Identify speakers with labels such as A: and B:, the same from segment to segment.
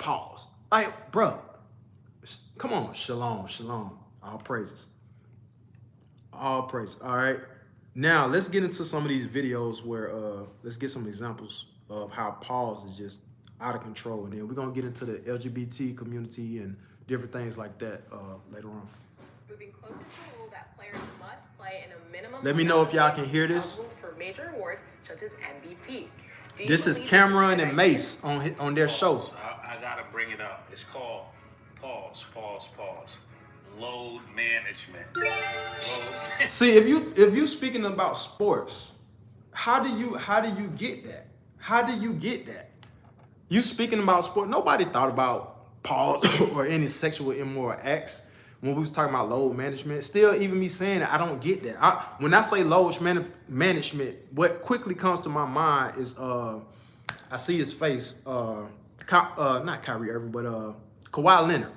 A: pause. Like, bro, come on, shalom, shalom. All praises. All praise. All right. Now let's get into some of these videos where let's get some examples of how pause is just out of control, and then we're gonna get into the LGBT community and different things like that later on.
B: Moving closer to a rule that players must play in a minimum.
A: Let me know if y'all can hear this.
B: For major awards such as MVP.
A: This is Cameron and Mace on their show.
C: I gotta bring it up. It's called pause. Load management.
A: See, if you speaking about sports, how do you get that? How do you get that? You speaking about sport? Nobody thought about pause or any sexual immoral acts when we was talking about load management. Still, even me saying it, I don't get that. When I say load management, what quickly comes to my mind is I see his face, not Kyrie Irving, but Kawhi Leonard.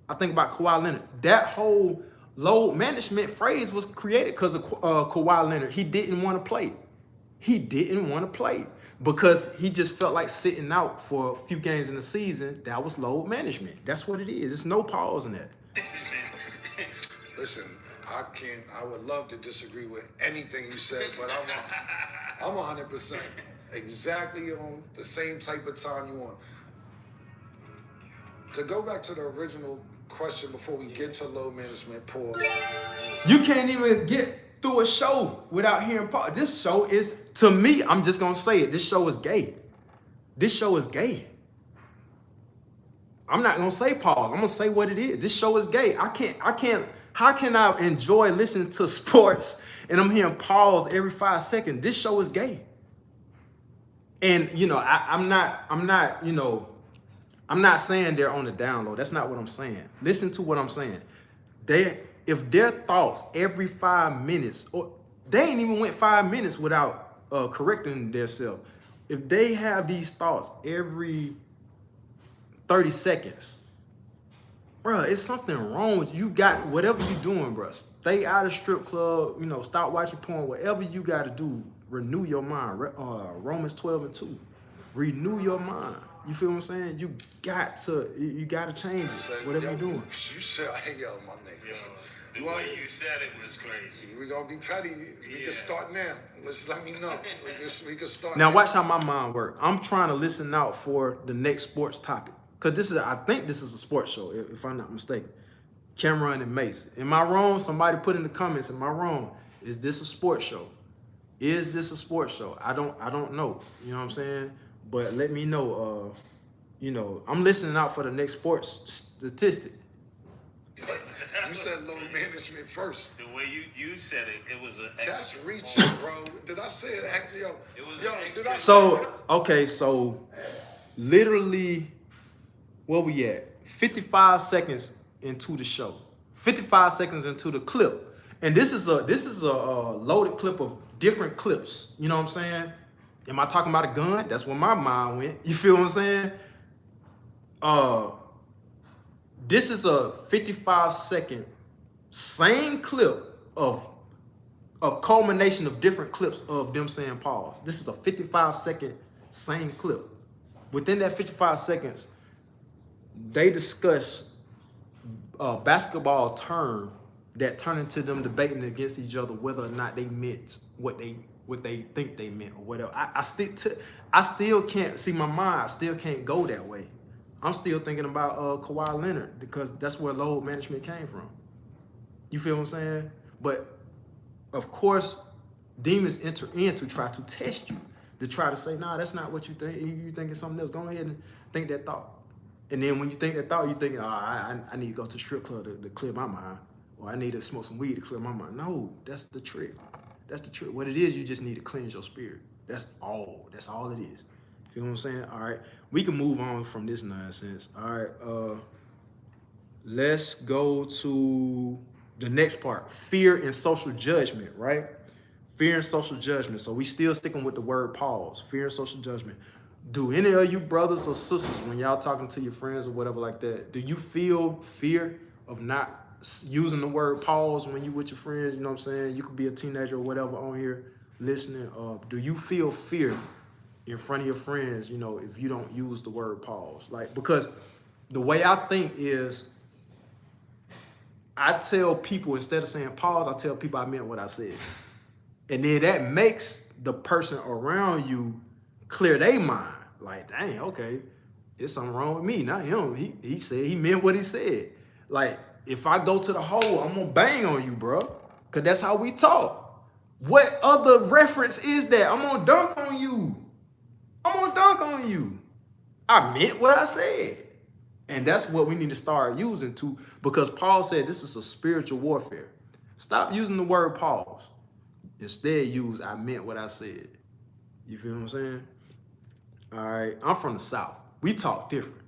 A: I think about Kawhi Leonard. That whole load management phrase was created because of Kawhi Leonard. He didn't want to play. He didn't want to play because he just felt like sitting out for a few games in the season. That was load management. That's what it is. There's no pause in that.
D: Listen, I would love to disagree with anything you said, but I'm 100% exactly on the same type of time you want. To go back to the original question before we get to load management, pause.
A: You can't even get through a show without hearing pause. This show is, to me, I'm just gonna say it, this show is gay. This show is gay. I'm not gonna say pause. I'm gonna say what it is. This show is gay. I can't, how can I enjoy listening to sports and I'm hearing pause every 5 seconds? This show is gay. And you know, I'm not saying they're on the down low. That's not what I'm saying. Listen to what I'm saying. If their thoughts every 5 minutes, or they ain't even went 5 minutes without correcting themselves. If they have these thoughts every 30 seconds, bro, it's something wrong with you. You got whatever you doing, bro. Stay out of strip club. You know, stop watching porn. Whatever you got to do, renew your mind. Romans 12:2. Renew your mind. You feel what I'm saying? You got to change it, whatever you're doing.
D: You said, hey, yo, my nigga.
C: The way you said it was crazy.
D: We're going to be petty. We can start now. Let me know. We can start
A: now. Watch how my mind works. I'm trying to listen out for the next sports topic. Because I think this is a sports show, if I'm not mistaken. Cameron and Mace. Am I wrong? Somebody put in the comments, am I wrong? Is this a sports show? Is this a sports show? I don't know. You know what I'm saying? But let me know. You know, I'm listening out for the next sports statistic.
D: You said load management first.
C: The way you said it, it was an extra.
D: That's reaching, bro. Did I say it? Actually,
C: It was
D: yo,
C: an
D: did I
C: extra.
A: So, okay, so literally, where we at? 55 seconds into the show. 55 seconds into the clip. And this is a loaded clip of different clips. You know what I'm saying? Am I talking about a gun? That's where my mind went. You feel what I'm saying? This is a 55-second same clip of a culmination of different clips of them saying pause. This is a 55-second same clip. Within that 55 seconds, they discuss a basketball term that turned into them debating against each other whether or not they meant what they think they meant or whatever. I still can't see my mind. I still can't go that way. I'm still thinking about Kawhi Leonard because that's where load management came from. You feel what I'm saying? But of course, demons enter in to try to test you, to try to say, nah, that's not what you think. You thinking something else. Go ahead and think that thought. And then when you think that thought, you think, oh, I need to go to the strip club to clear my mind, or I need to smoke some weed to clear my mind. No, that's the trick. That's the trick. What it is, you just need to cleanse your spirit. That's all. That's all it is. You know what I'm saying? All right. We can move on from this nonsense. All right. Let's go to the next part. Fear and social judgment, right? Fear and social judgment. So we still sticking with the word pause. Fear and social judgment. Do any of you brothers or sisters, when y'all talking to your friends or whatever like that, do you feel fear of not using the word pause when you with your friends? You know what I'm saying? You could be a teenager or whatever on here listening. Do you feel fear in front of your friends, you know, if you don't use the word pause. Like, because the way I think is, I tell people, instead of saying pause, I tell people I meant what I said. And then that makes the person around you clear their mind. Like, dang, okay, there's something wrong with me, not him. He said he meant what he said. Like, if I go to the hole, I'm gonna bang on you, bro. Cause that's how we talk. What other reference is that? I'm gonna dunk on you. I'm gonna dunk on you. I meant what I said. And that's what we need to start using too, because Paul said this is a spiritual warfare. Stop using the word pause. Instead, use I meant what I said. You feel what I'm saying? All right, I'm from the South. We talk different.